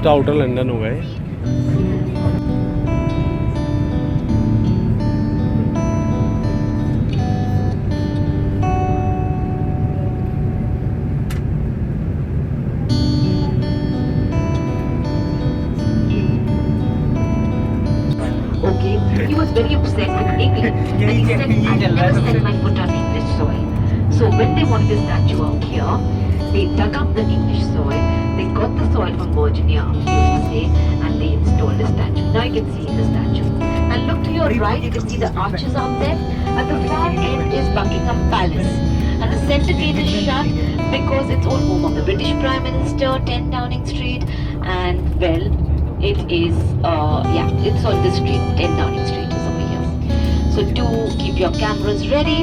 Just outer London हो गए। Okay, he was very upset with England and he said, I'll never set my foot on English soil. So when they wanted the statue out here, they dug up the English soil, they got the soil from Virginia, USA, and they installed the statue. Now you can see the statue. And look to your right, you can see the arches out there. At the far end is Buckingham Palace. And the centre gate is shut because it's all home of the British Prime Minister, 10 Downing Street, and well, it is, it's on the street, 10 Downing Street is over here. So do keep your cameras ready.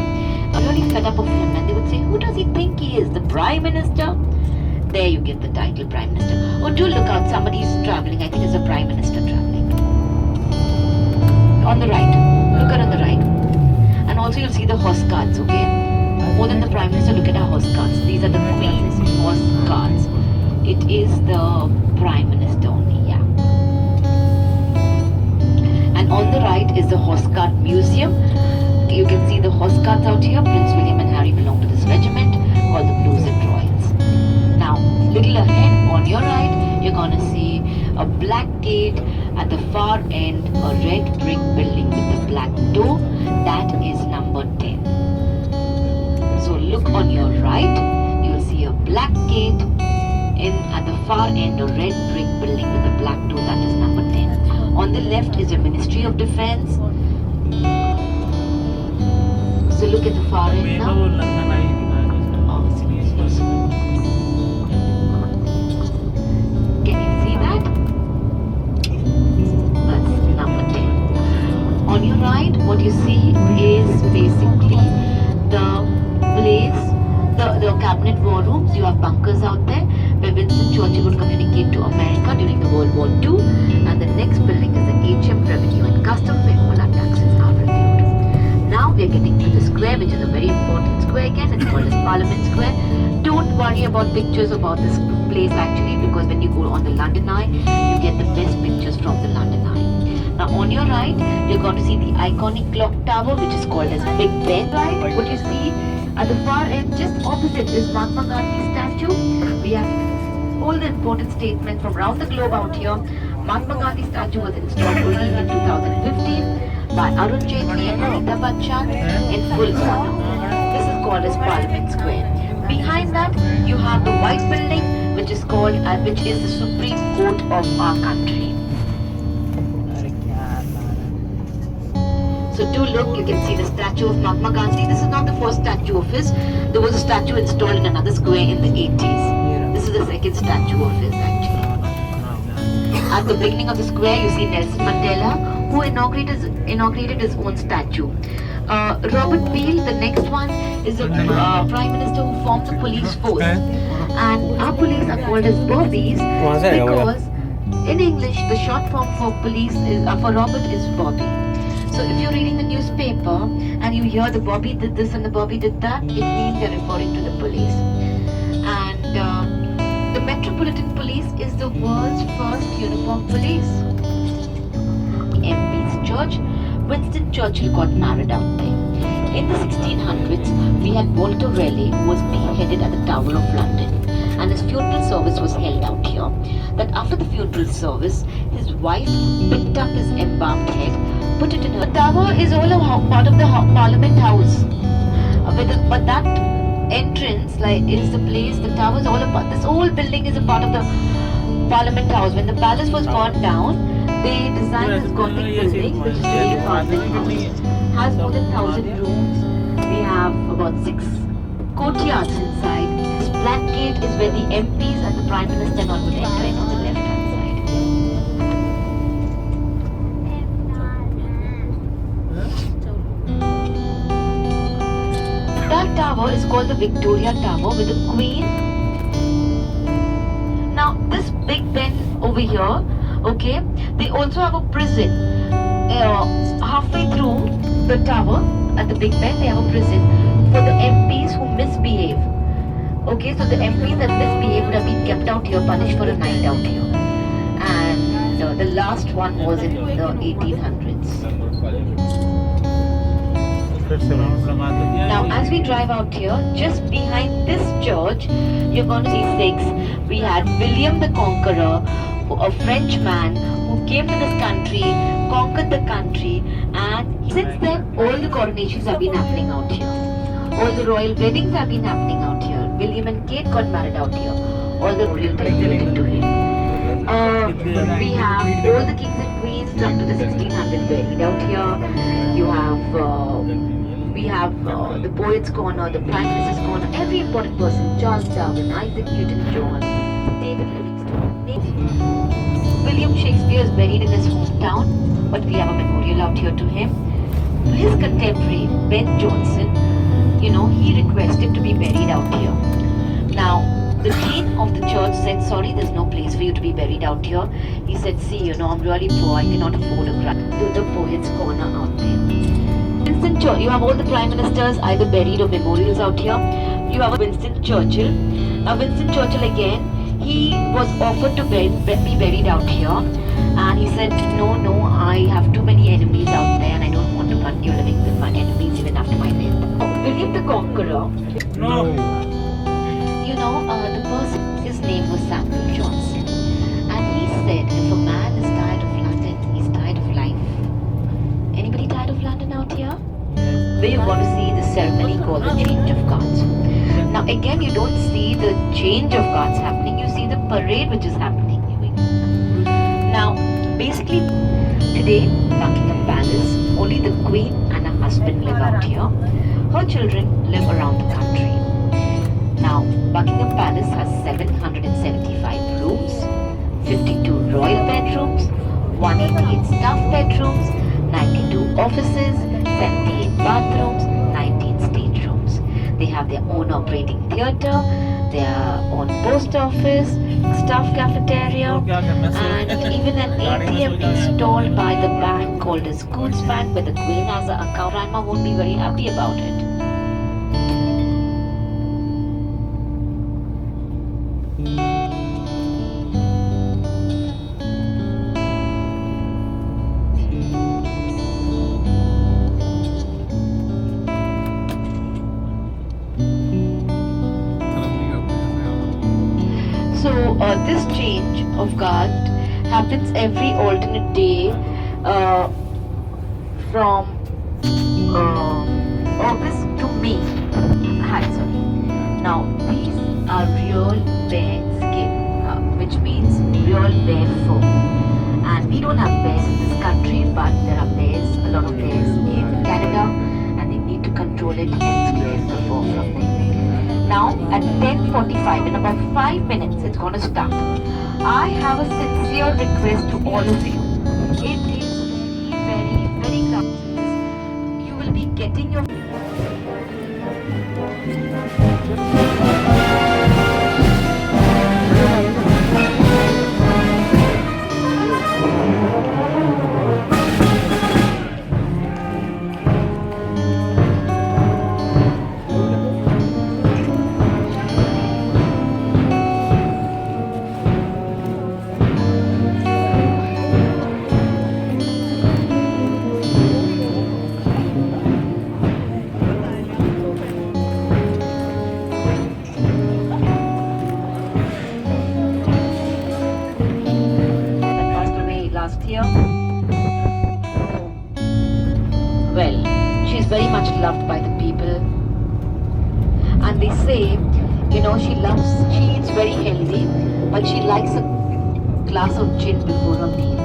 I'm really fed up of him and they would say, who does he think he is? The Prime Minister? There you get the title Prime Minister. Oh, do look out, somebody's travelling. I think it's a Prime Minister travelling. On the right. Look at on the right. And also you'll see the horse carts, okay? More than the Prime Minister, look at our horse carts. These are the Queen's horse carts. It is the Prime Minister only, yeah. And on the right is the horse cart museum. You can see the horse carts out here. Prince William and Harry belong to this regiment called the Blues and Royals. Now, little ahead on your right, you're gonna see a black gate at the far end, a red brick building with a black door. That is number 10. So look on your right, you'll see a black gate in at the far end, a red brick building with a black door. That is number 10. On the left is the Ministry of Defence. So look at the far end now. Can you see that? That's number 10. On your right, what you see is basically the place, the cabinet war rooms. You have bunkers out there where Winston Churchill would communicate to America during the World War II. And the next building is the HM Revenue and Custom where all our taxes are reviewed. Now we are getting to the square, which is a very important square again. It's called as Parliament Square. Don't worry about pictures about this place actually, because when you go on the London Eye, you get the best pictures from the London Eye. Now on your right, you're going to see the iconic clock tower, which is called as Big Ben. Right, what you see at the far end, just opposite, is Mahatma Gandhi's statue. We have all the important statements from around the globe out here. Mahatma Gandhi statue was installed only in 2015 by Arun Jaitley and Amitabh Bachchan in full honor. This is called as Parliament Square. Behind that, you have the white building, which is called, which is the Supreme Court of our country. So do look, you can see the statue of Mahatma Gandhi. This is not the first statue of his. There was a statue installed in another square in the 80s. This is the second statue of his actually. At the beginning of the square, you see Nelson Mandela, who inaugurated his own statue. Robert Peel, the next one, is the Prime Minister who formed the police force. And our police are called as Bobbies because in English, the short form for police is, for Robert is Bobby. So if you're reading the newspaper and you hear the Bobby did this and the Bobby did that, it means they're referring to the police. And the Metropolitan Police is the world's first uniform police. MP's church, Winston Churchill got married out there. In the 1600s, we had Walter Raleigh, who was beheaded at the Tower of London, and his funeral service was held out here. That after the funeral service, his wife picked up his embalmed head, put it in her. The tower is all a part of the Parliament House. But that entrance, like, is the place. The tower is all a part. This whole building is a part of the Parliament House. When the palace was burned down, they designed this Gothic building, which is today Parliament House. Has more than 1,000 rooms. We have about 6 courtyards inside. This black gate is where the MPs and the Prime Minister and all would enter in on the left-hand side. That tower is called the Victoria Tower with the Queen. Now this Big Ben over here, okay, they also have a prison. Halfway through the tower at the Big Ben, they have a prison for the MPs who misbehave. Okay, so the MPs that misbehave would have been kept out here, punished for a night out here. The last one was in the 1800s. Now, as we drive out here, just behind this church, you're going to see six. We had William the Conqueror, a French man who came to this country, conquered the country, and since then, all the coronations have been happening out here. All the royal weddings have been happening out here. William and Kate got married out here. All the royal dedicated to him. We have all the kings and queens up to the 1600 buried out here. You have we have the poets corner, the prime minister's corner, every important person, Charles Darwin, Isaac Newton, John, David Livingstone. William Shakespeare is buried in his hometown, but we have a memorial out here to him. His contemporary, Ben Jonson, he requested to be buried out here. Now, the dean of the church said, sorry, there's no place for you to be buried out here. He said, see, I'm really poor, I cannot afford a grave. To the poets corner out there. Winston Churchill, you have all the prime ministers either buried or memorials out here. You have Winston Churchill. Now Winston Churchill again, he was offered to be buried out here, and he said, no, I have too many enemies out there and I don't want to continue living with my enemies even after my death. William the Conqueror. No. The person, his name was Samuel Johnson, and he said if a man is tired of London, he's tired of life. Anybody tired of London out here? Where you're going to see the ceremony called the change of guards. Now again, you don't see the change of guards happening, you see the parade which is happening. Now basically today, Buckingham Palace, only the Queen and her husband live out here. Her children live around the country. Now, Buckingham Palace has 775 rooms, 52 royal bedrooms, 188 staff bedrooms, 92 offices, 78 bathrooms, 19 staterooms. They have their own operating theatre, their own post office, staff cafeteria, and even an ATM installed by the bank called as Coons Bank, where the Queen has an account. Grandma won't be very happy about it. So this change of guard happens every alternate day from August to May. Hi, sorry. Now these are real bear skin, which means real bear fur. And we don't have bears in this country, but there are bears, a lot of bears in Canada, and they need to control it and clear the fur from them. Now at 10:45, in about 5 minutes, it's going to start. I have a sincere request to all of you. It is very, very crowded. You will be getting your... Well, she's very much loved by the people, and they say, she eats very healthy, but she likes a glass of gin before her meal.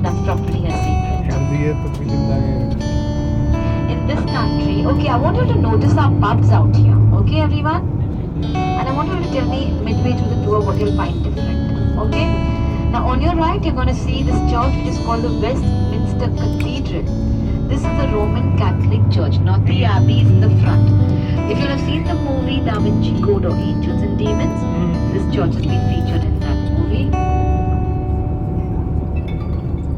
That's probably her secret. In this country, okay, I want you to notice our pubs out here, okay everyone? And I want you to tell me midway through the tour what you'll find different, okay? Now on your right, you're going to see this church which is called the Westminster Cathedral. This is the Roman Catholic Church, not the abbey is in the front. If you have seen the movie Da Vinci Code or Angels and Demons, this church has been featured in that movie.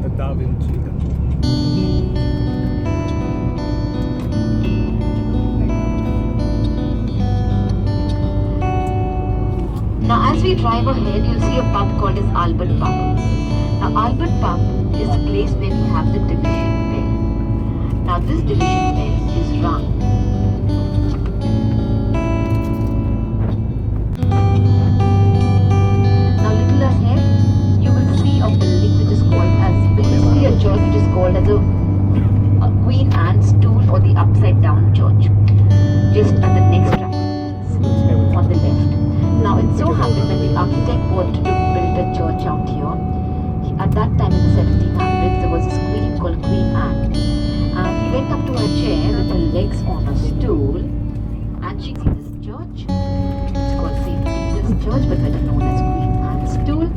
The Da Vinci. Now as we drive ahead, you'll see a pub called as Albert Pub. Now, Albert Pub is the place where we have the division bell. Now, this division bell is rung. Now, little ahead, you will see a building which is called as, basically a church which is called as a Queen Anne's Stool, or the upside down church, just at the next track on the left. Now, it so happened when the architect wanted to build a church out here, at that time in the 1700s, there was this queen called Queen Anne, and he went up to her chair with her legs on a stool, and she see this church. It's called St. Peter's Church, but better known as Queen Anne's Stool.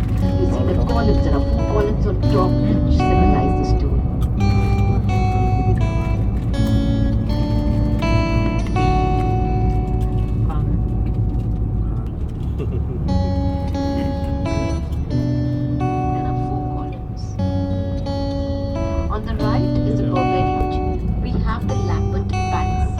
You see the columns, there are 4 columns on top which symbolize the stool. There are 4 columns. On the right is the Burgundy. We have the Lambert Palace.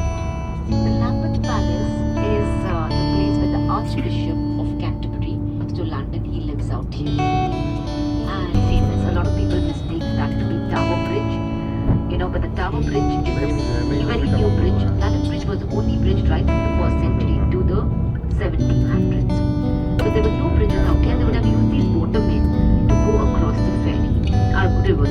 The Lambert Palace is the place where the Archbishop of Canterbury comes to London. He lives out here. And famous. A lot of people mistake that to be Tower Bridge. But the Tower Bridge is a very new bridge. London Bridge was the only bridge right from the 1st century to the 1700s. So there were no bridges out here. They would have used these watermen to go across the river,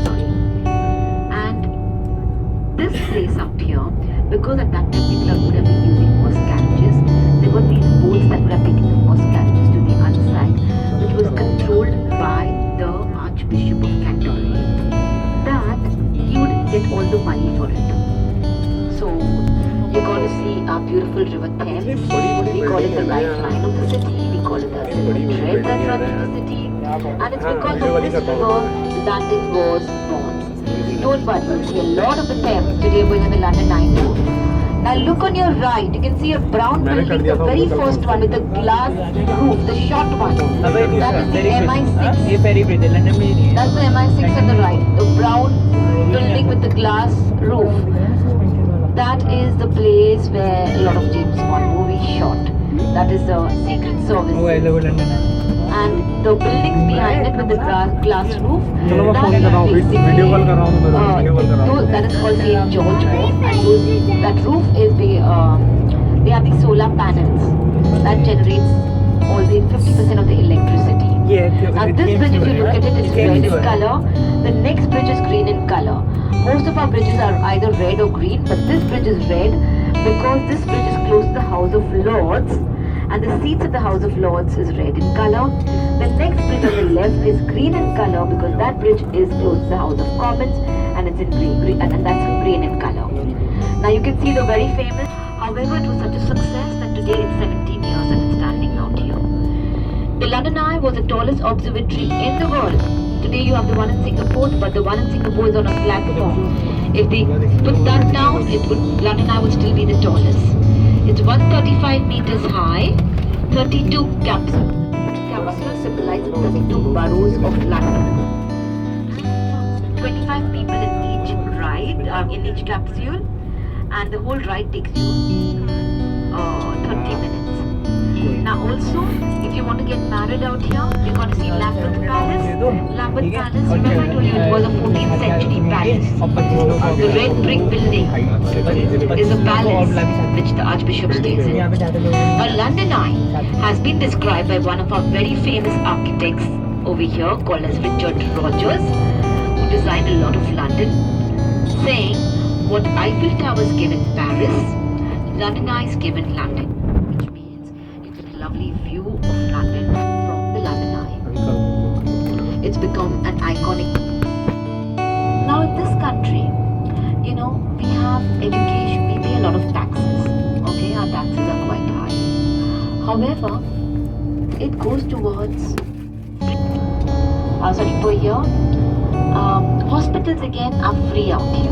And this place out here, because at that time people would have been using horse carriages, there were these boats that would have taken the horse carriages to the other side, which was controlled by the Archbishop of Canterbury. That he would get all the money for it. So you're going to see our beautiful river Thames. We call it the lifeline of the city. We call it the thread that runs through the city. And it's because of this river London was born. Don't worry, you'll see a lot of the Thames today going on the London Eye tour. Now look on your right, you can see a brown building, the very first one with the glass roof, the short one. That is the MI6. That's the MI6 on the right, the brown building with the glass roof. That is the place where a lot of James Bond movies shot. That is the Secret Service. And the buildings behind it with the glass roof, that is called St. George Roof. And that roof is they have these solar panels that generates all the 50% of the electricity. Now this bridge, if you look at it, is red in color. The next bridge is green in color. Most of our bridges are either red or green, but this bridge is red because this bridge is close to the House of Lords, and the seats of the House of Lords is red in color. The next bridge on the left is green in color because that bridge is close to the House of Commons, and it's in green, and that's green in color. Now you can see the very famous. However, it was such a success that today it's 17 years that it's standing out here. The London Eye was the tallest observatory in the world. Today you have the one in Singapore, but the one in Singapore is on a platform. If they put that down, London Eye would still be the tallest. It's 135 meters high, 32 capsules. Capsules symbolize the 32 boroughs of London. 25 people in each ride, in each capsule, and the whole ride takes you 30 minutes. Now also, if you want to get married out here, you're going to see Lambert Palace. Lambert Palace, remember I told you it was a 14th century palace. The red brick building is a palace which the Archbishop stays in. A London Eye has been described by one of our very famous architects over here called as Richard Rogers, who designed a lot of London, saying what Eiffel Towers give in Paris, London Eye is given London. Lovely view of London from the London Eye. It's become an iconic. Now in this country, we have education, we pay a lot of taxes. Okay, our taxes are quite high. However, it goes towards for here. Hospitals again are free out here.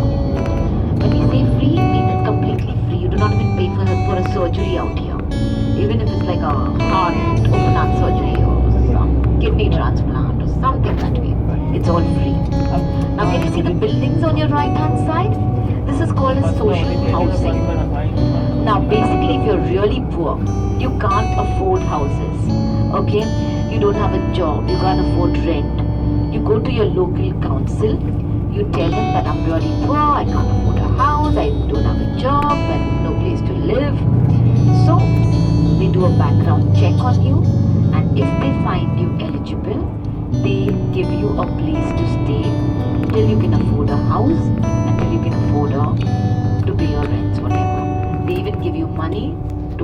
When we say free, it means it's completely free. You do not even pay for a surgery out here. Even if it's like a heart open heart surgery or some kidney transplant or something that way, it's all free. Now can you see the buildings on your right hand side? This is called as social housing. Now basically if you're really poor, you can't afford houses, okay? you don't have a job, you can't afford rent, you go to your local council, you tell them that I'm really poor, I can't afford a house, I don't have a job, and no place to live. So they do a background check on you, and if they find you eligible, they give you a place to stay till you can afford a house and till you can afford to pay your rents, whatever. They even give you money to.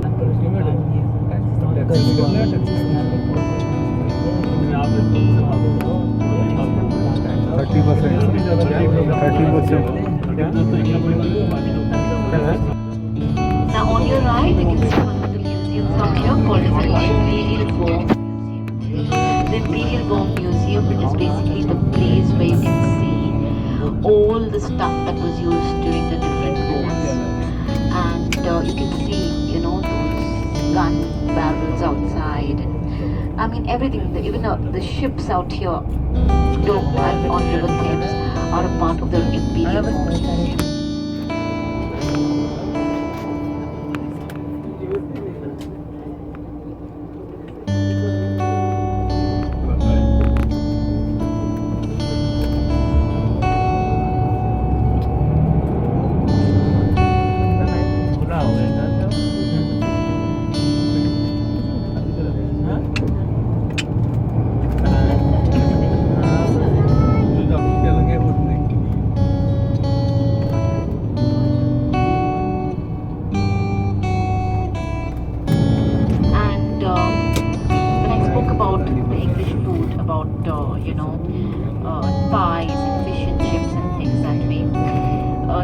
Now on your right, you can see one of the museums out here called as the Imperial War Museum. The Imperial War Museum is basically the place where you can see all the stuff that was used during the different wars, and you can see, those gun barrels outside, and I mean everything. Even the ships out here, docked on River Thames, are a part of the Imperial War Museum. Pies and fish and chips and things that way.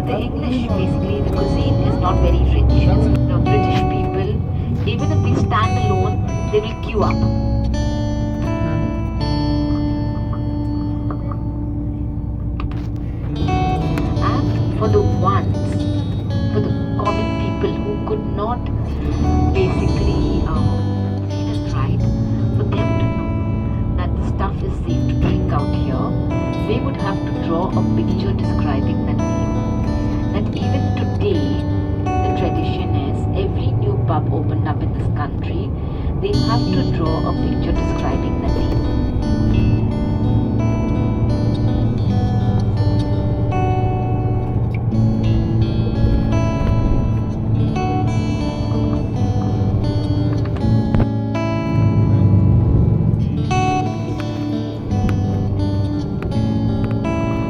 The English, basically, the cuisine is not very rich. The British people, even if they stand alone, they will queue up. And for the common people who could not basically read and write, for them to know that the stuff is safe to drink out here, they would have to draw a picture describing the name. That even today, the tradition is every new pub opened up in this country, they have to draw a picture describing the name.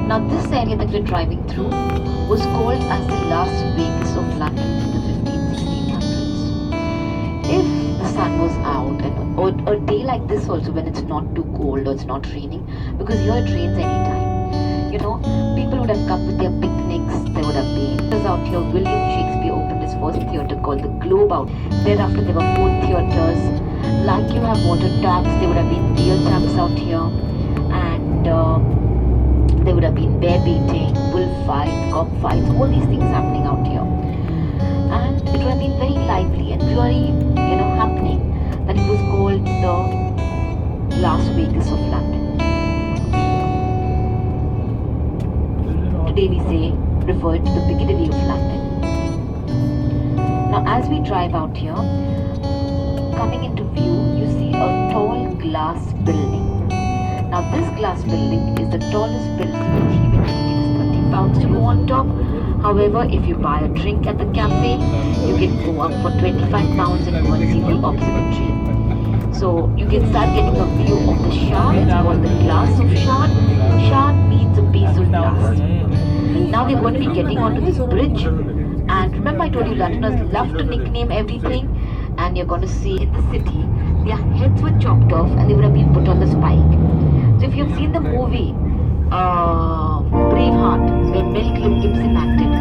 Now this area that we're driving through was called as the Las Vegas of London in the 1600s. If the sun was out, and or a day like this also, when it's not too cold or it's not raining, because here it rains anytime, people would have come with their picnics, there would have been. Out here, William Shakespeare opened his first theatre called the Globe out. Thereafter there were 4 theatres. Like you have water taps, there would have been beer taps out here, and there would have been bear baiting, bullfights, cockfights, all these things happening out here. And it would have been very lively and really, happening, that it was called the Las Vegas of London. Today we say, refer to the Piccadilly of London. Now as we drive out here, coming into view, you see a tall glass building. Now this glass building is the tallest building in the even it is 30 pounds to go on top. However, if you buy a drink at the cafe, you can go up for 25 pounds and go and see the observatory. So you can start getting a view of the Shard. It's called the Glass of Shard. Shard means a piece of glass. Now we're going to be getting onto this bridge. And remember I told you Londoners love to nickname everything. And you're going to see in the city, their heads were chopped off and they would have been put on the spike. So if you've seen the movie Braveheart, where Mel Gibson acted,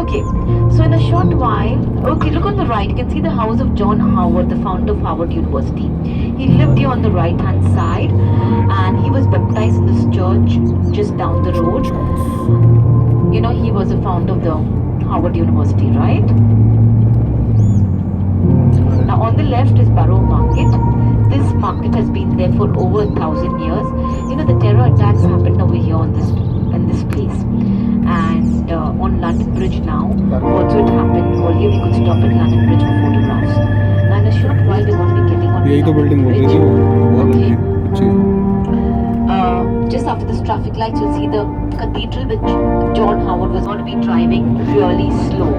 Okay, so in a short while, okay, look on the right, you can see the house of John Howard, the founder of Howard University. He lived here on the right hand side, and he was baptized in this church just down the road. You know, he was the founder of the Howard University, right? Now on the left is Borough Market. This market has been there for over 1,000 years. You know, the terror attacks happened over here on this in this place. And on London Bridge now, also it happened. Earlier we could stop at London Bridge for photographs. Now in a short while we're going to be getting on यही तो London building बोल रही Bridge. थी वो वाला Okay. नहीं अच्छी Just after this traffic lights, you'll see the cathedral which John Howard was going to be driving really slow.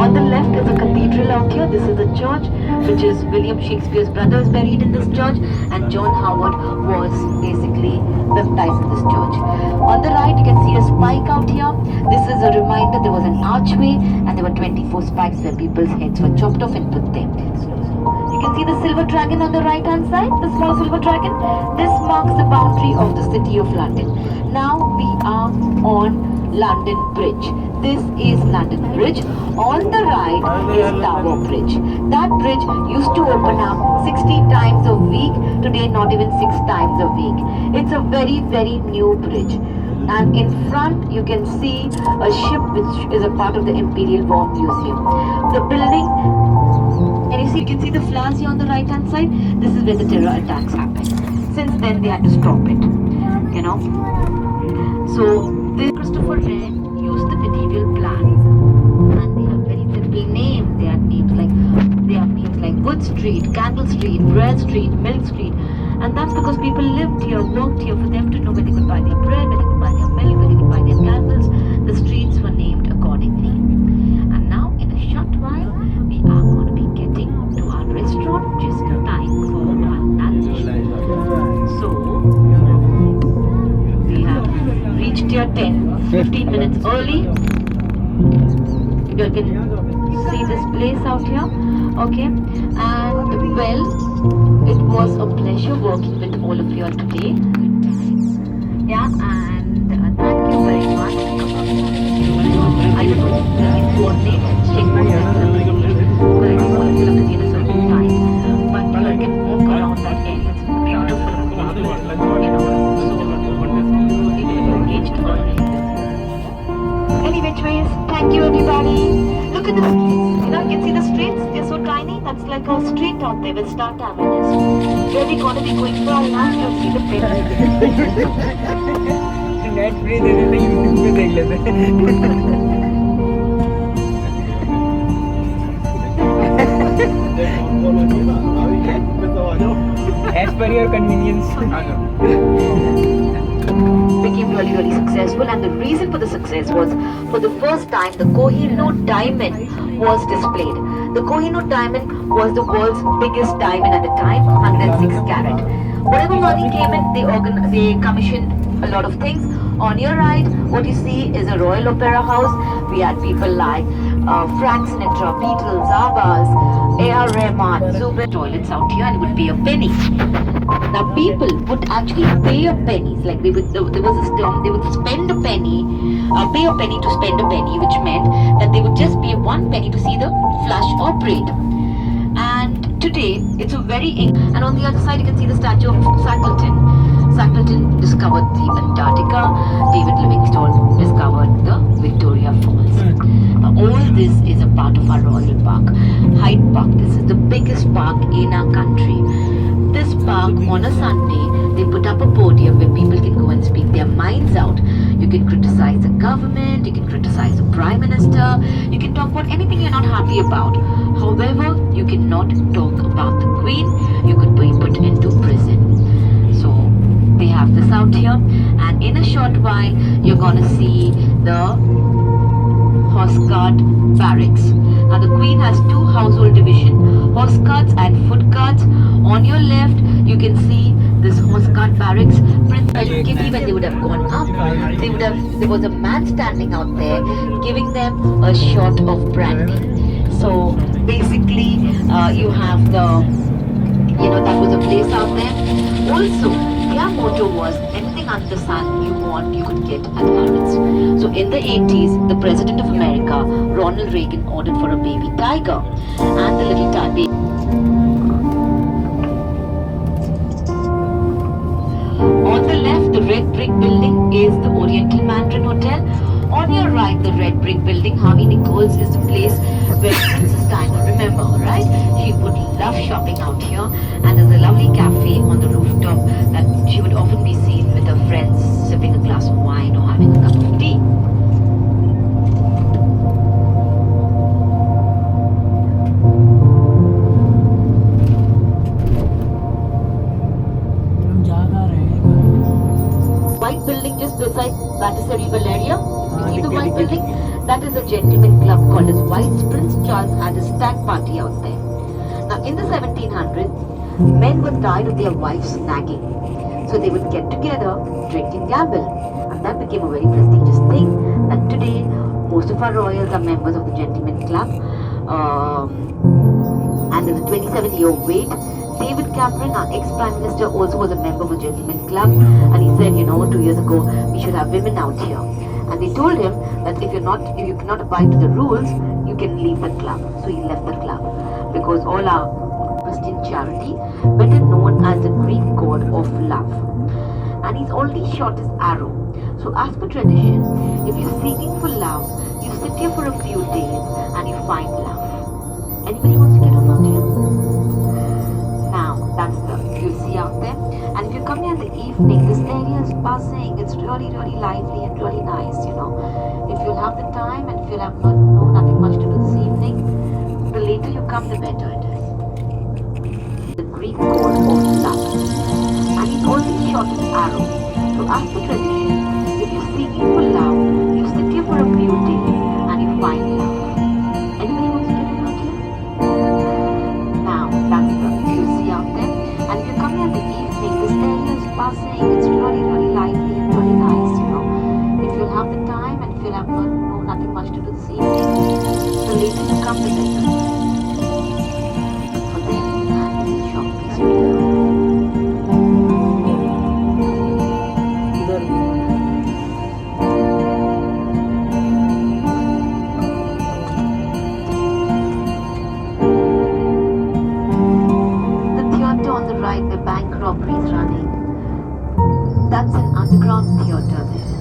On the left is a cathedral out here. This is the church, which is William Shakespeare's brother is buried in this church, and John Howard was basically baptized in this church. On the right, you can see a spike out here. This is a reminder there was an archway, and there were 24 spikes where people's heads were chopped off and put there. You can see the silver dragon on the right hand side, the small silver dragon. This marks the boundary of the city of London. Now we are on London Bridge. This is London Bridge. On the right is Tower Bridge. That bridge used to open up 60 times a week. Today not even 6 times a week. It's a very, very new bridge. And in front you can see a ship which is a part of the Imperial War Museum. The building, and you can see the flowers here on the right hand side. This is where the terror attacks happened. Since then they had to stop it, you know. So this Christopher Wren used the medieval plan, and they have very simple names. They have names like Wood Street, Candle Street, Bread Street, Milk Street, and that's because people lived here, worked here. For them to know where they could buy their bread, where they could buy their milk, where they could buy their candles, the streets were named accordingly. And now in a short while we are going to be getting to our restaurant, just in time for our lunch. So we have reached here 10-15 minutes early. You can see this place out here. Okay, and well, it was a pleasure working with all of you all today. Yeah, and thank you very much. I don't know, let me coordinate and check what's happening. But I think all of you have to be at a certain time. But you can walk around that area. It's beautiful. You know, so it will be engaged already. Any which ways, thank you everybody. Look at the streets. You know, you can see the streets. They're so tiny. That's like a street out there where Star Tavern is. Where we gonna be going for our lunch? You'll see the place. Net free दे देते हैं, YouTube पे देख लेते हैं. As per your convenience. Became really, really successful, and the reason for the success was, for the first time, the Kohinoor diamond was displayed. The Kohinoor diamond was the world's biggest diamond at the time, 106 carat. Whatever money came in, they commissioned a lot of things. On your right, what you see is a Royal Opera House. We had people like Frank Sinatra, Beatles, Abbas, A.R. Rahman, Zubin. Toilets out here, and it would be a penny. Now people would actually pay a penny. Like there was this term, they would spend a penny, pay a penny to spend a penny, which meant that they would just pay 1 penny to see the flush operate. And today it's a very and on the other side you can see the statue of Shackleton. Shackleton discovered the Antarctica. David Livingstone discovered the Victoria Falls. Now all this is a part of our Royal Park, Hyde Park. This is the biggest park in our country. This park, on a Sunday, they put up a podium where people can go and speak their minds out. You can criticize the government, you can criticize the Prime Minister, you can talk about anything you're not happy about. However, you cannot talk about the Queen. You could be put into prison. So they have this out here, and in a short while you're gonna see the horse guard barracks. Now the Queen has 2 household division, horse guards and foot guards. On your left you can see this horse guard barracks. Prince Elgin, when they would have gone up, there was a man standing out there giving them a shot of brandy. So basically you have that was a place out there. Also their motto was, anything anything under the sun you want, you could get at Harrods. So in the 80s, the President of America, Ronald Reagan, ordered for a baby tiger. And the little baby. On the left, the red brick building is the Oriental Mandarin Hotel. On your right, the red brick building, Harvey Nichols, is the place where Princess Diana, remember, right? She would love shopping out here. And there's a lovely cafe on the rooftop that she would often be seen with her friends sipping a glass of wine or having a cup of tea. White building just beside Patisserie Valeria. You see the white building? That is a gentleman club called as White's. Prince Charles had a stag party out there. Now in the 1700s, men were tired of their wives nagging. So they would get together, drink and gamble. And that became a very prestigious thing. And today, most of our royals are members of the gentleman club. And there's a 27-year wait. David Cameron, our ex-Prime Minister, also was a member of the Gentleman Club, and he said, 2 years ago, we should have women out here. And they told him that if you cannot abide to the rules, you can leave the club. So he left the club because all our Christian charity, better known as the Greek god of love, and he's already shot his arrow. So as per tradition, if you're seeking for love, you sit here for a few days and you find love. Anybody wants to get on out here? That's the you see out there. And if you come here in the evening, this area is buzzing. It's really, really lively and really nice, If you'll have the time and if you'll have nothing much to do this evening, the later you come, the better it is. The Greek god of love. And he's already shot his arrow. So as per tradition, if you're seeking for love, you sit here for a few days and you find love. Anybody wants to get on out here? Now, that's the you see out there. And if you come here in the evening, this area is buzzing. It's really, really lively and really nice, If you'll have the time and if you'll have nothing much to do this evening, the later you come, the better. For them, that is a short experience. The bank robbery is running. That's an underground theatre there.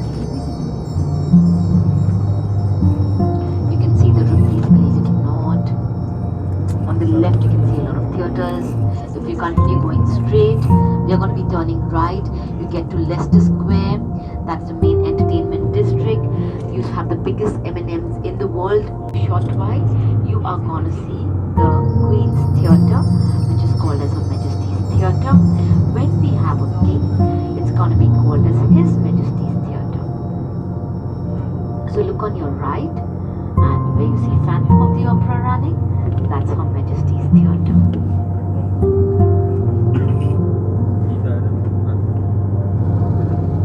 You can see the Ripley's, believe it or not. On the left you can see a lot of theatres. If you continue going straight, you're going to be turning right. You get to Leicester Square. That's the main entertainment district. You have the biggest M&Ms in the world. Short while, you are going to see the Queen's Theatre, which is called as Her Majesty's Theatre. When we have a king, it's going to be called as His Majesty's Theatre. So look on your right, and where you see Phantom of the Opera running, that's Her Majesty's Theatre.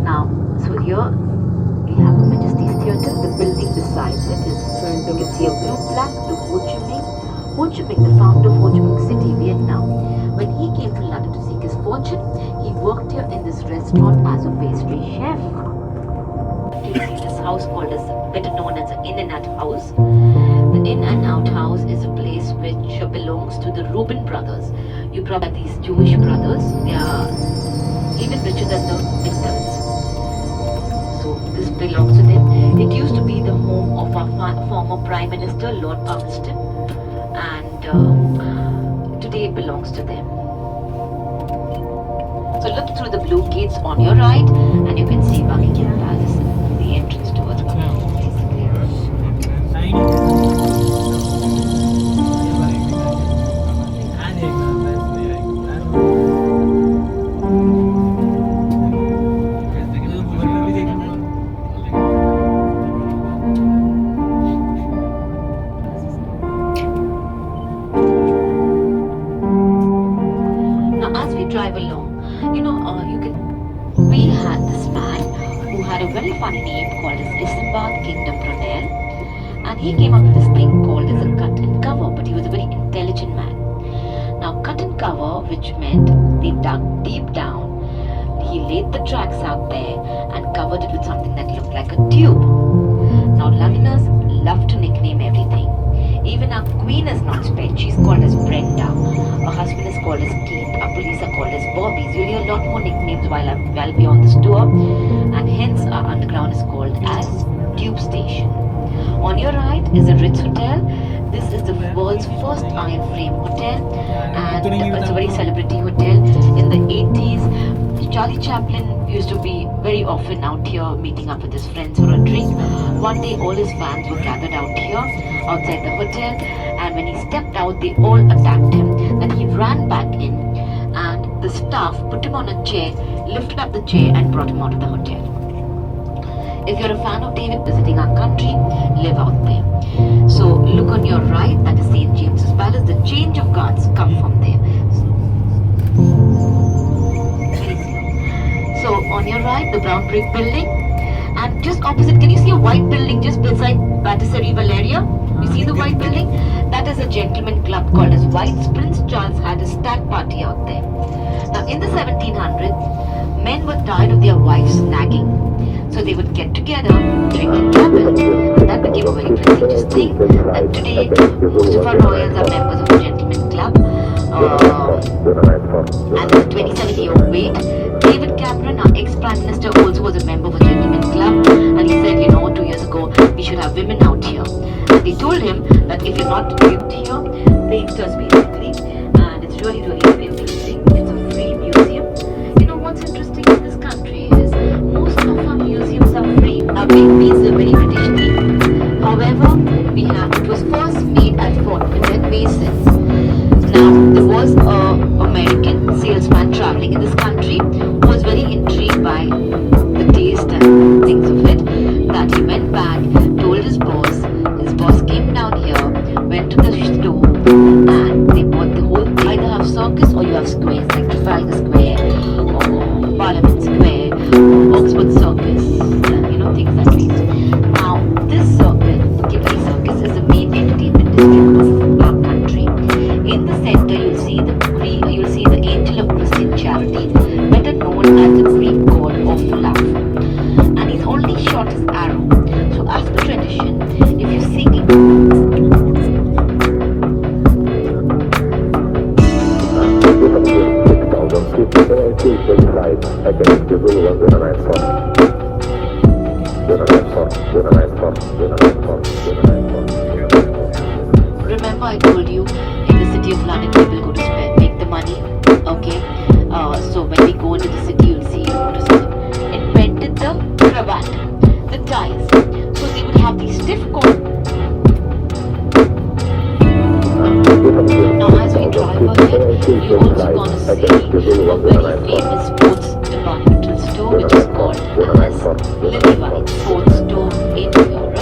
Now, so here we have Her Majesty's Theatre. The building beside it is, you can see a blue plaque to Ho Chi Minh. Ho Chi Minh, the founder of Ho Chi Minh City, Vietnam. When he came to London to seek his fortune, he worked here in this restaurant as a pastry chef. You see this house called as, better known as the In and Out House. The In and Out House is a place which belongs to the Reuben brothers. You probably have these Jewish brothers. They are even richer than the Winters. So this belongs to them. It used to be the home of our former Prime Minister, Lord Palmerston, and today it belongs to them. So look through the blue gates on your right, and you can see Buckingham Palace, the entrance towards the drive along, we had this man who had a very funny name called as Isambard Kingdom Brunel, and he came up with this thing called as a cut and cover, but he was a very intelligent man. Now cut and cover, which meant they dug deep down, he laid the tracks out there and covered it with something that looked like a tube. Now, Londoners love to nickname everything. Even our queen is not spared. She's called as Brenda. Her husband is called as Keith. Our police are called as Bobbies. You'll hear a lot more nicknames while we're on this tour. And hence our underground is called as Tube Station. On your right is the Ritz Hotel. This is the world's first iron frame hotel, and it's a very celebrity hotel. In the 80s, Charlie Chaplin used to be very often out here meeting up with his friends for a drink. One day all his fans were gathered out here outside the hotel, and when he stepped out they all attacked him. Then he ran back in and the staff put him on a chair, lifted up the chair and brought him out of the hotel. If you're a fan of David visiting our country, live out there. So look on your right, that is St. James's Palace. The change of guards come from there. So on your right, the brown brick building, and just opposite, can you see a white building just beside Patisserie Valeria? You see the white building? That is a gentleman club called as White's. Prince Charles had a stag party out there. Now in the 1700s, men were tired of their wives nagging. So they would get together, drink and travel. And that became a very prestigious thing. And today, most of our royals are members of a gentleman club. And there's a 27-year wait. David Cameron, our ex-Prime Minister, also was a member of a gentleman club. And he said, 2 years ago, we should have women out here. And they told him that if you're not out here, pay us basically. And it's really, really, really interesting. It's a free museum. What's interesting in this country is most of our museums are free. Now, big means a very British thing. However, it was first made at Fort Masons. Now, there was an American salesman traveling in this country who was very intrigued by the taste and things of it, that he went back, told his boss. His boss came down here, went to the store, and they bought the whole thing. Either have circus or you have squares, like Trafalgar Square, or Parliament Square, or Oxford Circus, and things that way. Now, this circuit, Kipling Circus, is the main entertainment district of our country. In the center, you'll see the Angel of Christian Charity, better known as the Greek god of love, and he's only shot his arrow. So, as per tradition, if you're singing, remember I told you in the city of London people go to make the money, okay? So when we go into the city, you'll see invented the cravat, the ties. So they would have these stiff coat. Now as we drive ahead, you're also going to see a very famous sports departmental store which is called as Lillywhite Sports Store in Europe.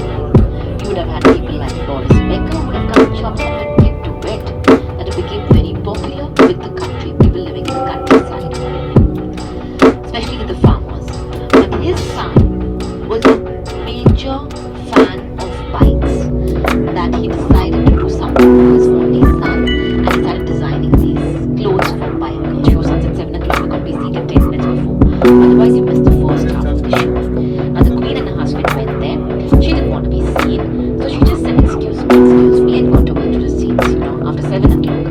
You would have had people like Boris Becker who would have come shops up and get to wet, that it became very popular with the country, people living in the countryside, especially with the farmers. But his son was a major fan of bikes, that he decided to do something for his only son, and he started designing these clothes for bike. Show starts at 7 o'clock, you're going to be seated 10 minutes before. Otherwise, you miss the first half of the show. Now, the Queen and her husband went there. She didn't want to be seen, so she just said, excuse me, and got away to the seats, after 7 o'clock.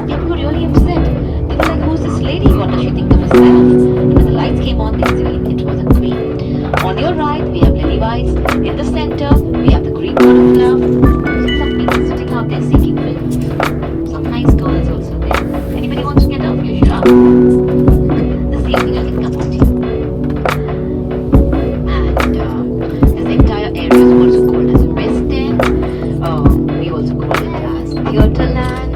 People were really upset. They were like, who's this lady? What does she think of herself? And when the lights came on, they said it was a queen. On your right, we have Lily Whites. In the center, we have the Greek god of love. So some people sitting out there seeking films. Some nice girls also there. Anybody wants to get up? You should up. This evening I can come out here. And this entire area is also called as West End. We also call it as Theatreland.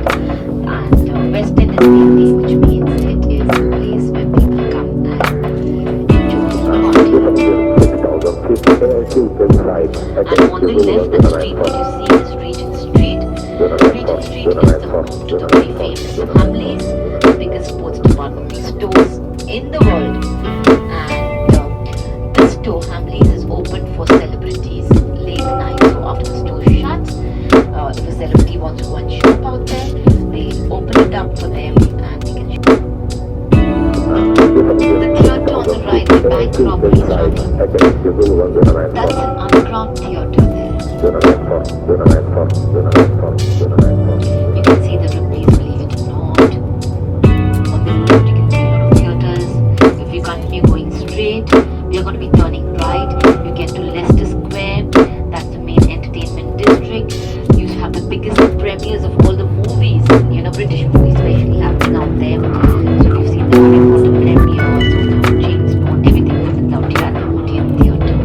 And West End is the name, which means it is a place where people come and enjoy the party. And on the left, the street that you see is Regent Street. Regent Street is the home to the very famous Hamleys, the biggest sports departmental stores in the world. And this store, Hamleys, is open for celebrities late night. So after the store shuts, if a celebrity wants to go and shop out there, they open it up for them and they can shop. The theatre bank robberies running. That's an underground theatre there. You can see the rupees, believe it or not. On the road, you can see a lot of theatres. If you continue going straight, we are going to be turning right. You get to Leicester Square. That's the main entertainment district. You have the biggest premieres of all the movies, British movies especially happening out there. So if you've seen the Harry Potter premieres or the James Bond, everything happens out here at the Odeon Theatre.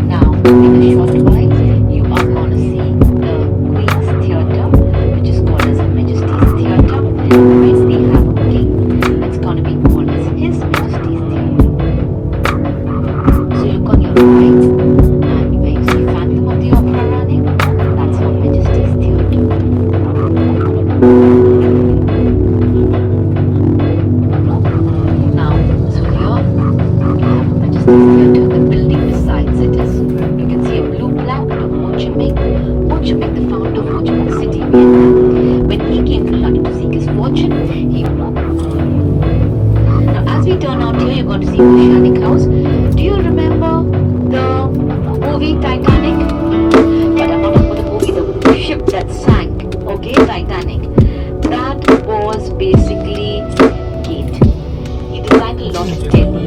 Now, in a short while, you are going to see the Queen's Theatre, which is called as Majesty's Theatre. When we have a king, it's going to be called as His Majesty's Theatre. So look on your right, and where you see Phantom of the Opera running, that's Her Majesty's Theatre. Now, so here you have Her Majesty's Theatre. The building besides it is, you can see a blue plaque of Ho Chi Minh. Ho Chi Minh, the founder of Ho Chi Minh City, Vietnam. When he came to London to seek his fortune, he now as we turn out here, you're going to see Oceanic House. Do you remember the movie Titanic? But I'm not talking about the movie, the ship that sank, okay, Titanic. That was basically Kate. He designed a lot of telly.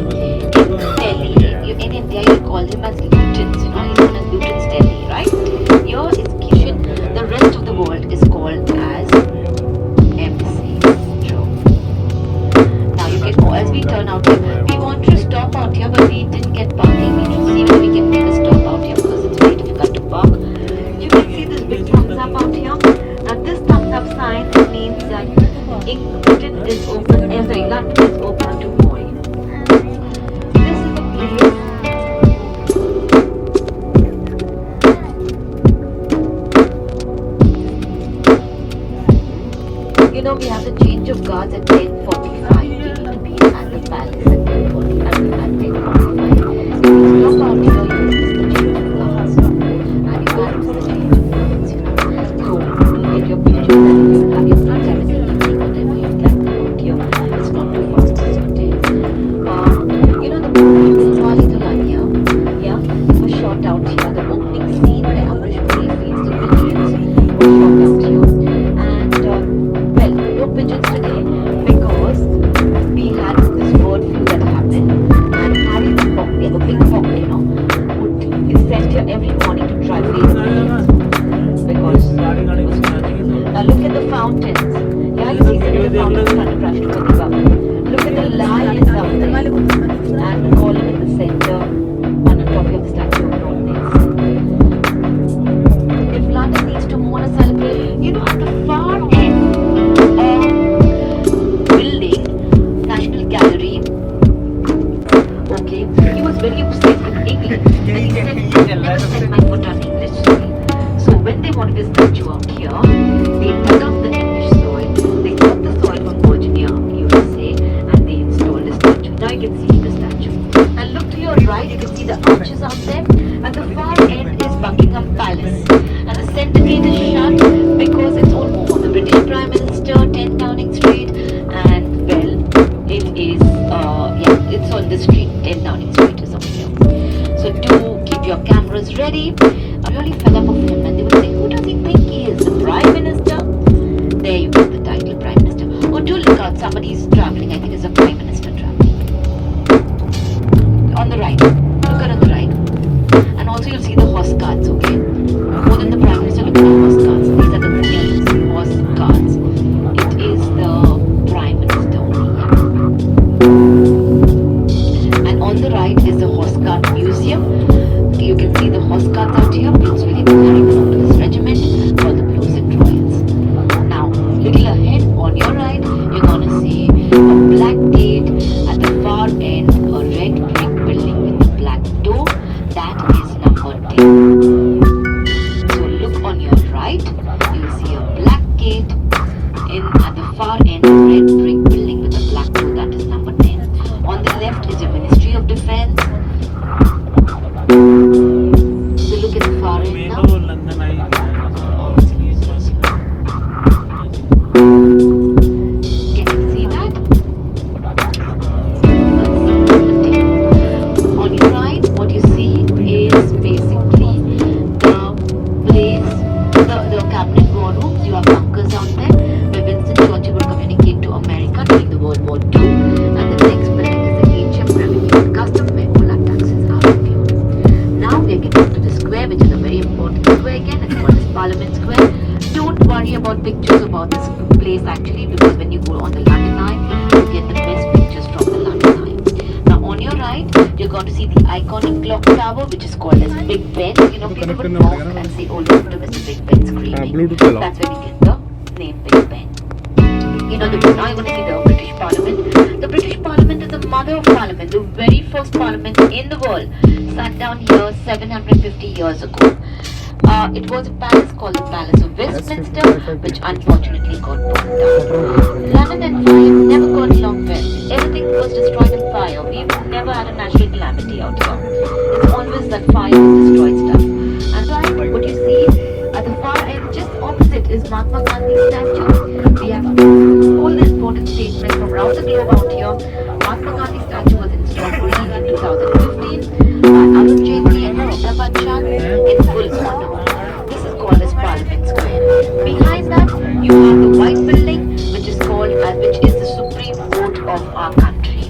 In Delhi, in India, you call him as Lutyens, he's known as Lutyens Delhi, right? Here is Kishan. The rest of the world is called as MC. True. Now you can go, as we turn out here, we want to stop out here, but we didn't get parking. We need to see whether we can make a stop out here because it's very difficult to park. You can see this big thumbs up out here. Now this thumbs up sign means that Britain is open, London is open to more. This is the place. We have the change of guards at 10:45. We need to be at the palace at 10:40. At 10:45. If you stop out here, you will miss the change of guards. And you can't miss the change of guards, So, to get your pictures and you will have your front camera in the evening, whatever you'd like to out here. It's not too far from this hotel. The movie Dilwale Dulhania, yeah, it was shot out here. The opening scene where Amrish Puri feeds the pigeons was shot out here. No pigeons today because we had this bird flu that happened, and Harry the Fox, a big fox, is sent here every morning to try feeding pigeons because it was now look at the fountains. Yeah, you see the fountains trying to rush to the above. Look at the lions out there and the column in the center on the top of the Statue of Loneliness. If London needs to mourn or celebrate, at the far end building, National Gallery, okay, he was very obsessed with English and he said, never set my foot on English soil. So when they wanted a statue out here, they dug up the English soil, they got the soil from Virginia, USA, and they installed a statue. Now you can see the statue. And look to your right, you can see the arches out there. At the far end is Buckingham Palace. And the center gate is shut because it's all over. The British Prime Minister, 10 Downing Street, and it is, it's on the street, 10 Downing Street is over here. So do keep your cameras ready. I really fed up of him and they would say, who does he think he is? The Prime Minister? There you get the title, Prime Minister. Oh, do look out, somebody's traveling. I think it's a Prime Minister traveling. On the right, look at on the right. And also you'll see the horse carts, okay? More than the Prime Minister, look at the horse carts. These are the thieves, horse carts. It is the Prime Minister only, yeah. And on the right is the horse cart museum. You can see the horse carts out here. It's really belonging to this regiment called the Blues and Royals. Now, little ahead on your right, you're gonna see a black gate at the far end, a red brick building with a black door. That is number 10. So look on your right, you'll see a black gate at the far end, a red brick building with a black door. That is number 10. On the left is your Ministry of Defense. So look at the far end now. this place actually, because when you go on the London Eye, you get the best pictures from the London Eye. Now on your right, you're going to see the iconic clock tower, which is called as Big Ben. You know, people would walk and say, "Oh, listen to Mr. Big Ben screaming." That's where we get the name Big Ben. You know, now you're going to see the British Parliament. The British Parliament is the mother of Parliament. The very first Parliament in the world sat down here 750 years ago. It was a palace called the Palace of Westminster, which unfortunately got burned down. London and fire never got along well. Everything was destroyed in fire. We've never had a natural calamity out here. It's always that fire has destroyed stuff. And right, what you see at the far end, just opposite, is Mahatma Gandhi's statue. We have all the important statements from around the globe out here. Mahatma Gandhi's statue was installed only in 2015 by Arun Jaitley and Amitabh Bachchan in full honor. This is called as Parliament Square. Behind that, you have the white building, which is the Supreme Court of our country.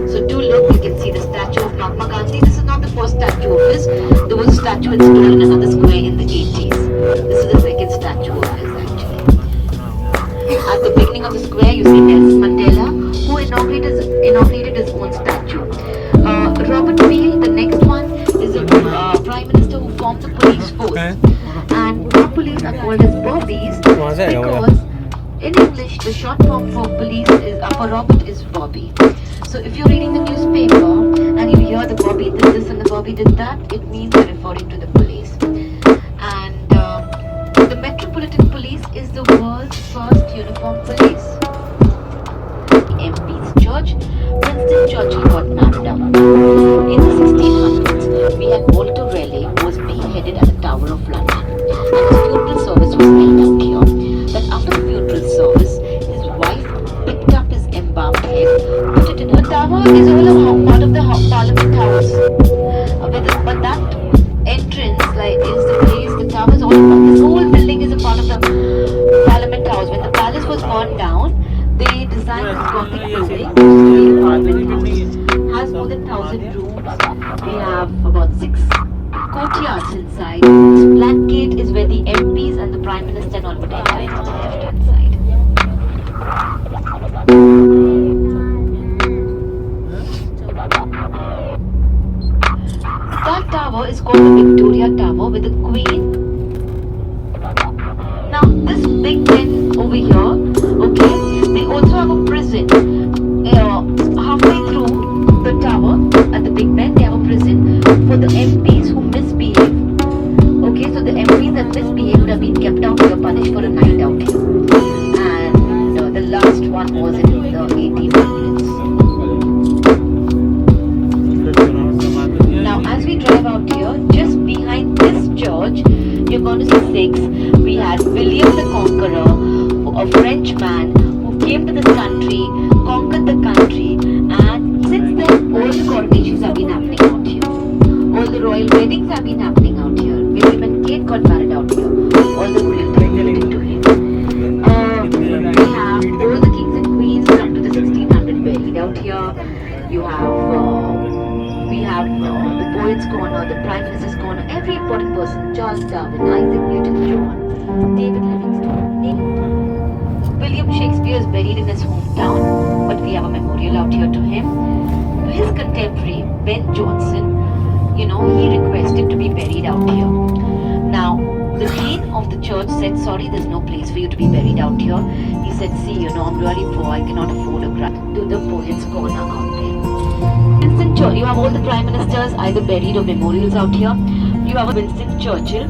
So do look, you can see the statue of Mahatma Gandhi. This is not the first statue of his. There was a statue installed in another square in the 80s. This is the second statue of his actually. At the beginning of the square, you see Nelson Mandela, who inaugurated his own statue. Robert Peel, the next one, is a Prime Minister who formed the police force. And our police are called as Bobbies because in English, the short form for Robert is Bobby. So if you're reading the newspaper and you hear the Bobby did this and the Bobby did that, it means they're referring to the police. And the Metropolitan Police is the world's first uniform police. MP's church, Winston Churchill got nabbed up. In the 1600s, we had Walter Raleigh, who was beheaded at the Tower of London, and his funeral service was held out here. But after the funeral service, his wife picked up his embalmed head, put it in her tower. Is all a part of the Parliament House. But that entrance, is the place. The tower is all. This whole building is a part of the Parliament House. When the palace was burned down, they designed this Gothic building, which is the Parliament House. Has more than 1,000 rooms. We have about 6 courtyards inside. This black gate is where the MPs and the Prime Minister and all would enter in on the left hand side. That tower is called the Victoria Tower with the Queen. Now this Big Ben over here, okay, they also have a prison. Halfway through the tower at the Big Ben, they have a prison for the MPs who misbehave. Okay, so the MPs that misbehaved have been kept out here, punished for a night out here. And the last one was in the 1800s. Now, as we drive out here, just behind this church, you're going to see 6. We had William the Conqueror, a French man who came to this country, conquered the country, and since then, all the coronations have been happening out here. All the royal weddings have been happening out here. William and Kate got married out here. All the royal related to him. We have all the kings and queens up to the 1600 buried out here. You have we have the poets' corner, the prime minister's corner, every important person: Charles Darwin, Isaac Newton, John, David Livingstone, William Shakespeare is buried in his hometown, but we have a memorial out here to him. His contemporary, Ben Jonson, he requested to be buried out here. Now, the dean of the church said, "Sorry, there's no place for you to be buried out here." He said, "See, I'm really poor, I cannot afford a grave." To the poets' corner out there. Winston Churchill, you have all the prime ministers either buried or memorials out here. You have Winston Churchill.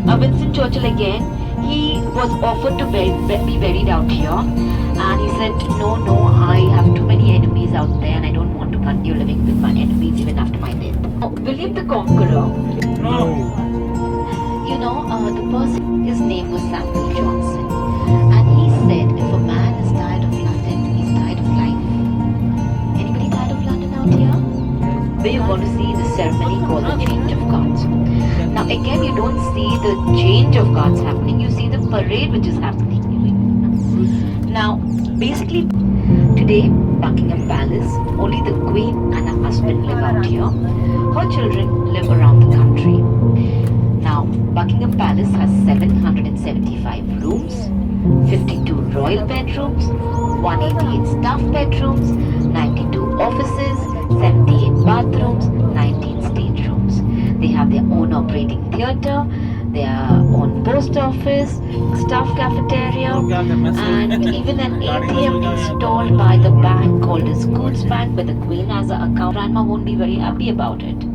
Winston Churchill again, he was offered to be buried out here, and he said, no, I have too many enemies out there and I don't want to continue living with my enemies even after my death. William the Conqueror, the person, his name was Samuel Johnson, and he said, if a man is tired of London, he's tired of life. Anybody tired of London out here? Where you're going to see the ceremony called the change of guards. Now again, you don't see the change of guards happening, you see the parade which is happening. Now basically today, Buckingham Palace, only the Queen and her husband live out here. Her children live around the country. Now, Buckingham Palace has 775 rooms, 52 royal bedrooms, 188 staff bedrooms, 92 offices, 78 bathrooms, 19 staterooms. They have their own operating theatre, their own post office, staff cafeteria, and even an ATM installed by the bank called as Goods Bank, where the Queen has an account. Grandma won't be very happy about it.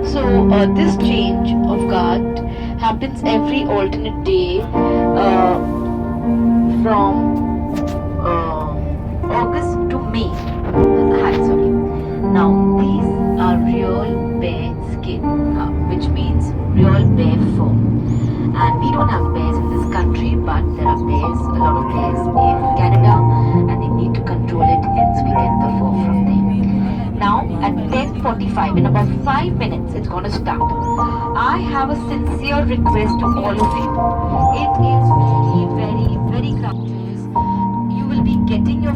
So this change of guard happens every alternate day from August to May. Hi, sorry. Now these are real bear skin, which means real bear fur. And we don't have bears in this country, but there are bears, a lot of bears in Canada, and they need to control it, hence we get the fur from them. Now at 10:45, in about 5 minutes, it's gonna start. I have a sincere request to all of you. It is very crowded. You will be getting your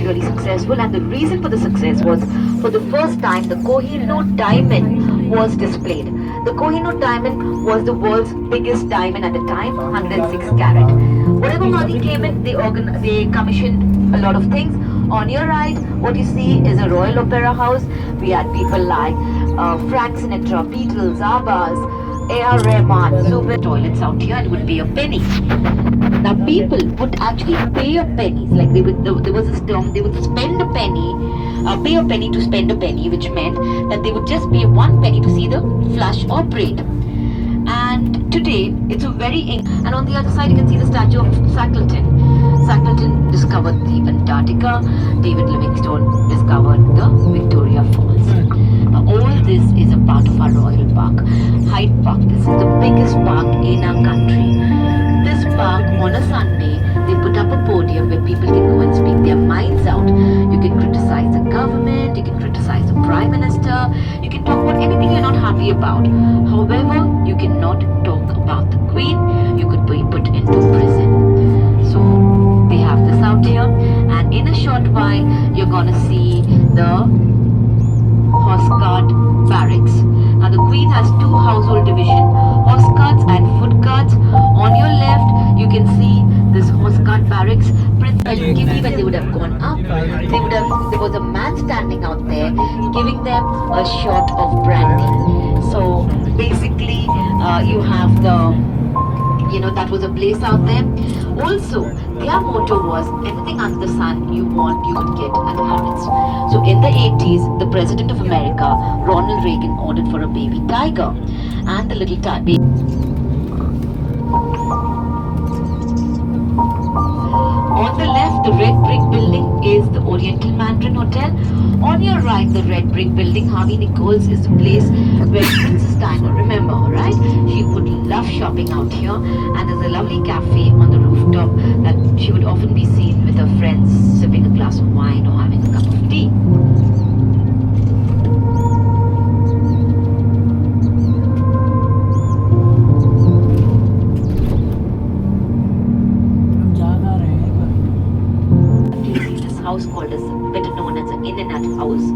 really successful, and the reason for the success was, for the first time, the Kohinoor diamond was displayed. The Kohinoor diamond was the world's biggest diamond at the time, 106 carat. Whatever money came in, they commissioned a lot of things. On your right, what you see is a Royal Opera House. We had people like Frank Sinatra, Beatles, Abbas, A.R. Rahman, super toilets out here, and it would be a penny. Now people would actually pay a penny. Like there was this term, they would spend a penny, pay a penny to spend a penny, which meant that they would just pay 1 penny to see the flush or parade. And today it's a and on the other side you can see the statue of Shackleton. Shackleton discovered the Antarctica. David Livingstone discovered the Victoria Falls. Now all this is a part of our Royal Park, Hyde Park. This is the biggest park in our country. This park, on a Sunday, they put up a podium where people can go and speak their minds out. You can criticize the government, you can criticize the Prime Minister, you can talk about anything you're not happy about. However, you cannot talk about the Queen. You could be put into prison. So they have this out here, and in a short while you're gonna see the horse guard barracks. Now the Queen has 2 household division, horse guards and foot guards. On your left you can see this horse guard barracks. Prince Gibby, when they would have gone up, there was a man standing out there giving them a shot of brandy. So basically you have that was a place out there. Also, their motto was, anything under the sun you want, you would get at Harrods. So in the 80s, the President of America, Ronald Reagan, ordered for a baby tiger. And the little baby. On the left, the red brick building is the Oriental Mandarin Hotel. On your right, the red brick building, Harvey Nichols, is the place where Princess Diana, remember her, right? She would love shopping out here, and there's a lovely cafe on the rooftop that she would often be seen with her friends sipping a glass of wine or having a cup of tea. House called as better known as an in and out house.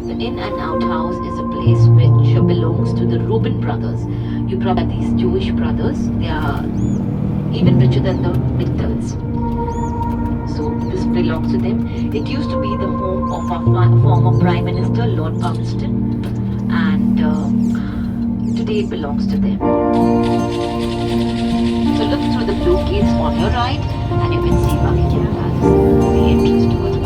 The in and out house is a place which belongs to the Reuben brothers. You probably these Jewish brothers. They are even richer than the Mittels. So this belongs to them. It used to be the home of our former Prime Minister Lord Palmerston, and today it belongs to them. So look through the blue gates on your right, and you can see Buckingham Palace, the entrance towards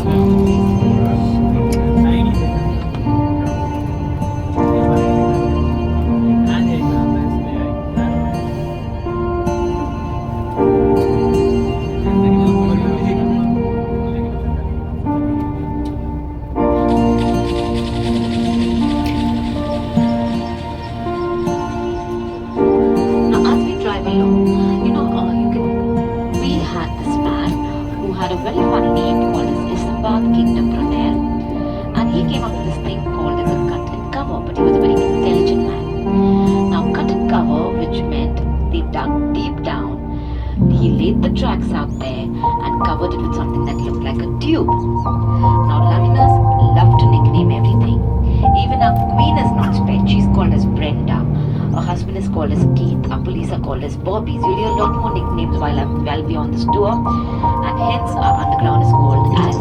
Bobbies. You'll hear a lot more nicknames while we're on this tour, and hence our underground is called as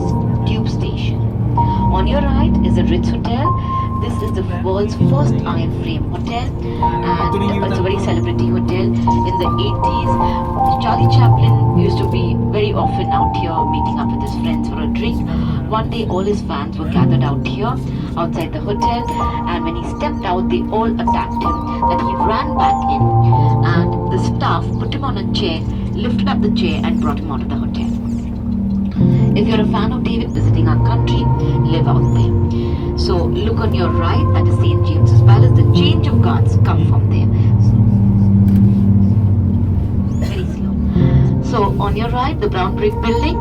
Tube Station. On your right is the Ritz Hotel. This is the world's first iron frame hotel, and it's a very celebrity hotel. In the 80s, Charlie Chaplin used to be very often out here meeting up with his friends for a drink. One day all his fans were gathered out here outside the hotel, and when he stepped out they all attacked him, that he ran back in, and the staff put him on a chair, lifted up the chair and brought him out of the hotel. If you're a fan of David visiting our country, live out there. So look on your right, that is St. James's Palace. The change of guards come from there. Very slow. So on your right, the brown brick building,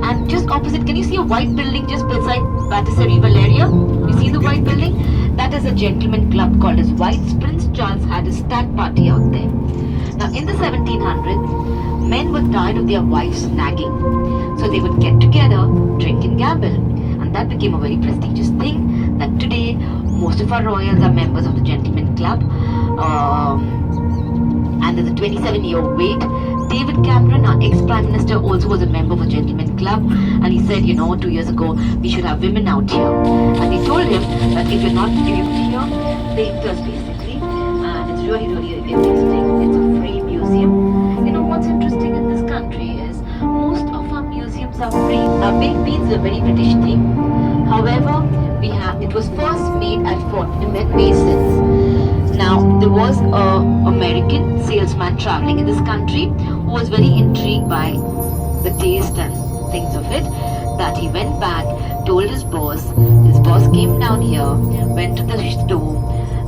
and just opposite, can you see a white building just beside Patisserie Valeria? You see the white building? That is a gentleman club called as White's. Prince Charles had a stag party out there. Now in the 1700s, men were tired of their wives nagging. So they would get together, drink and gamble. And that became a very prestigious thing that today most of our royals are members of the Gentlemen Club. And there's a 27-year wait. David Cameron, our ex-Prime Minister, also was a member of a Gentlemen Club, and he said, 2 years ago, we should have women out here. And he told him that if you're not here, paying us basically, and it's really, really interesting. It's a free museum. What's interesting in this country is most of our museums are free. Now, baked beans is a very British thing. However, it was first made at Fort Masons. Now, there was an American salesman traveling in this country who was very intrigued by the taste and things of it, that he went back, told his boss came down here, went to the store,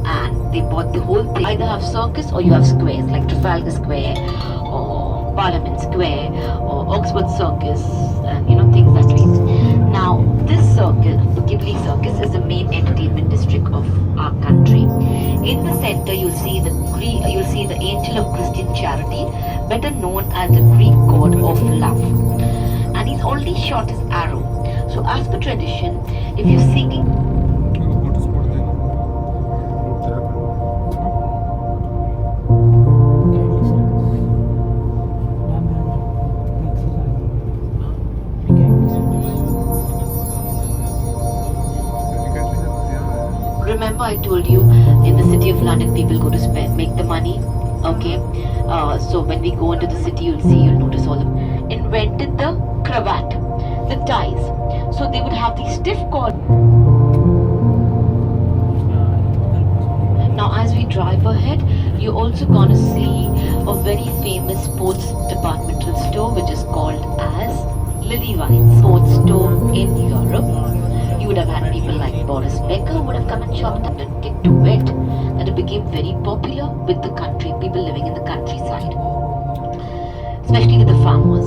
and they bought the whole thing. Either have circus or you have squares, like Trafalgar Square, or Parliament Square, or Oxford Circus, and things that way. Now, this circus, the Ghibli Circus, is the main entertainment district of our country. In the center, you'll see the angel of Christian charity, better known as the Greek god of love, and he's already shot his arrow. So, as per tradition, if you're seeking remember I told you in the city of London people go to make the money. Okay, so when we go into the city, you'll notice all of them invented the cravat, the ties. So they would have these stiff cord. Now as we drive ahead, you're also gonna see a very famous sports departmental store which is called as Lily White Sports Store in Europe. You would have had people like Boris Becker who would have come and shopped and didn't get to it. That it became very popular with the country, people living in the countryside, especially with the farmers.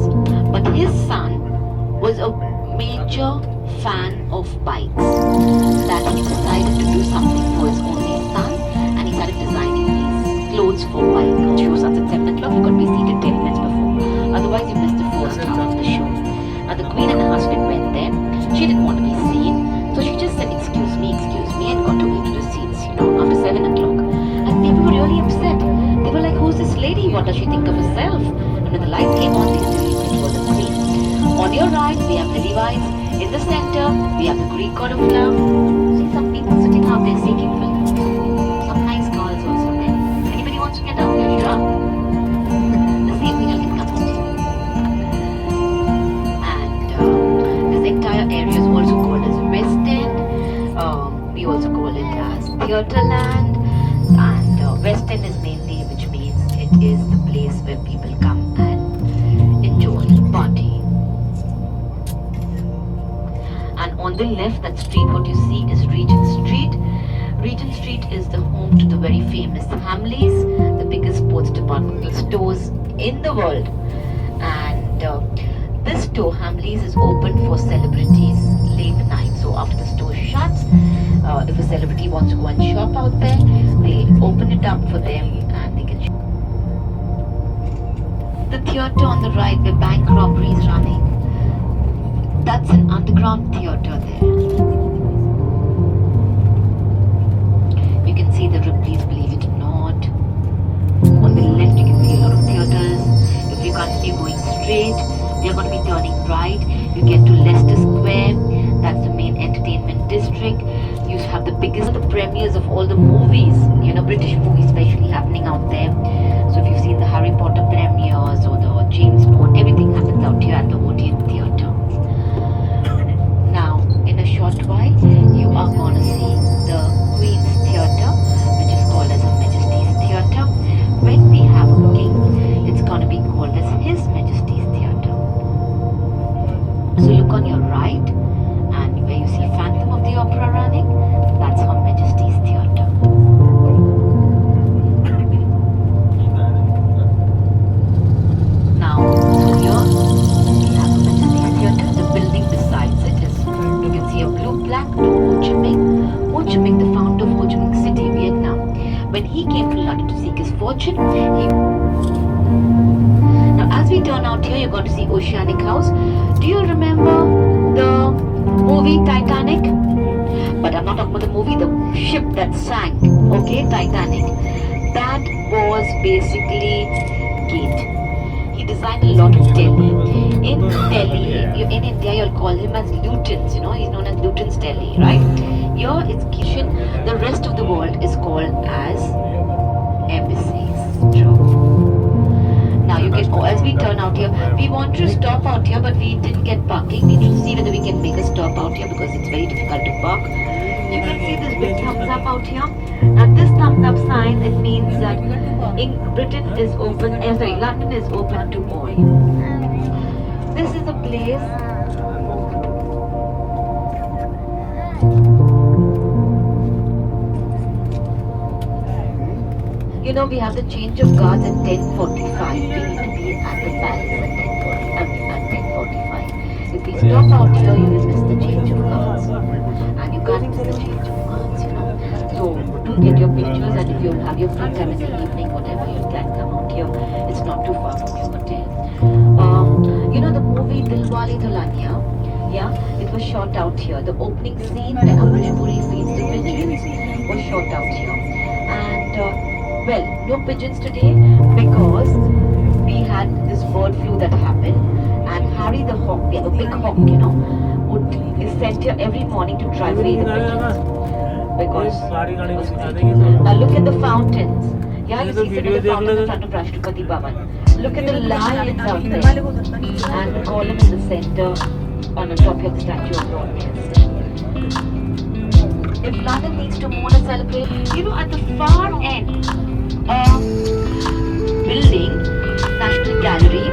But his son was a major fan of bikes, that he decided to do something for his only son, and he started designing these clothes for bike shows at 7 o'clock. You got to be seated 10 minutes before, otherwise you missed the first half of the show. Now the Queen and her husband went there. She didn't want to be seen, so she just said, excuse me, and got away to the seats, after 7 o'clock. And people were really upset. They were like, who's this lady? What does she think of herself? And when the lights came on, they realized it was the Queen. On your right, we have Lily White. In the center, we have the Greek god of love. See some people sitting out there seeking for love. Some nice girls also there. Anybody wants to get out here? Sure. This evening I can come to you. And this entire area is also called as West End. We also call it as Theatreland. And West End is mainly, which means it is the place where people come and enjoy, party. And on the left, that street, what you see is Regent Street. Regent Street is the home to the very famous Hamleys, the biggest sports departmental stores in the world. And this store, Hamleys, is open for celebrities late night. So after the store shuts, if a celebrity wants to go and shop out there, they open it up for them and they can shop. The theatre on the right where bank robbery is running, that's an underground theatre there. You can see the Ripley's, believe it or not. On the left you can see a lot of theatres. If you continue going straight, we are going to be turning right. You get to Leicester Square, that's the main entertainment district. You have the biggest premieres of all the movies, British movies especially happening out there. So if you've seen the Harry Potter premieres or the James Bond, everything happens out here at the Odeon Theatre. Now, in a short while, you are going to see the Queen's Theatre, which is called as Her Majesty's Theatre. When we have a king, it's going to be called as His Majesty's Theatre. So look on your right, and where you see Phantom of the Opera running, that's Her Majesty's Theatre. Now, so here we have Her Majesty's Theatre. The building besides it is, you can see a blue plaque to Ho Chi Minh. Ho Chi Minh, the founder of Ho Chi Minh City, Vietnam. When he came to London to seek his fortune, now as we we turn out here, you're going to see Oceanic House. Do you remember the movie Titanic? But I'm not talking about the movie, the ship that sank, okay, Titanic. That was basically Gate. He designed a lot of Delhi. In Delhi, in India, you'll call him as Lutyens, he's known as Lutyens Delhi, right? Here it's kitchen. The rest of the world is called as embassies. Now you can, as we turn out here, we want to stop out here, but we didn't get parking. We need to see whether we can make a stop out here because it's very difficult to park. You can see this big thumbs up out here. Now this thumbs up sign, it means that Britain is open, London is open to all. This is a place. We have the change of guards at 10:45. We need to be at the palace at 10:45. If we stop out here, you will miss the change of guards. And you can't miss the change of guards, So do get your pictures, and if you have your free time in the evening, whatever, you can come out here. It's not too far from your hotel. The movie Dilwale Dulhania, it was shot out here. The opening scene where Amrish Puri feeds the pigeons was shot out here. And no pigeons today because we had this bird flu that happened, and Harry the hawk, the big hawk, is sent here every morning to drive away the pigeons because it was cold. Now look at the fountains. You see some of the fountains in front of Rashtrapati Bhavan. Look at the lions out there, and the column in the center on the top of the Statue of Broadcast. If London needs to more celebrate, at the far end, building, National Gallery,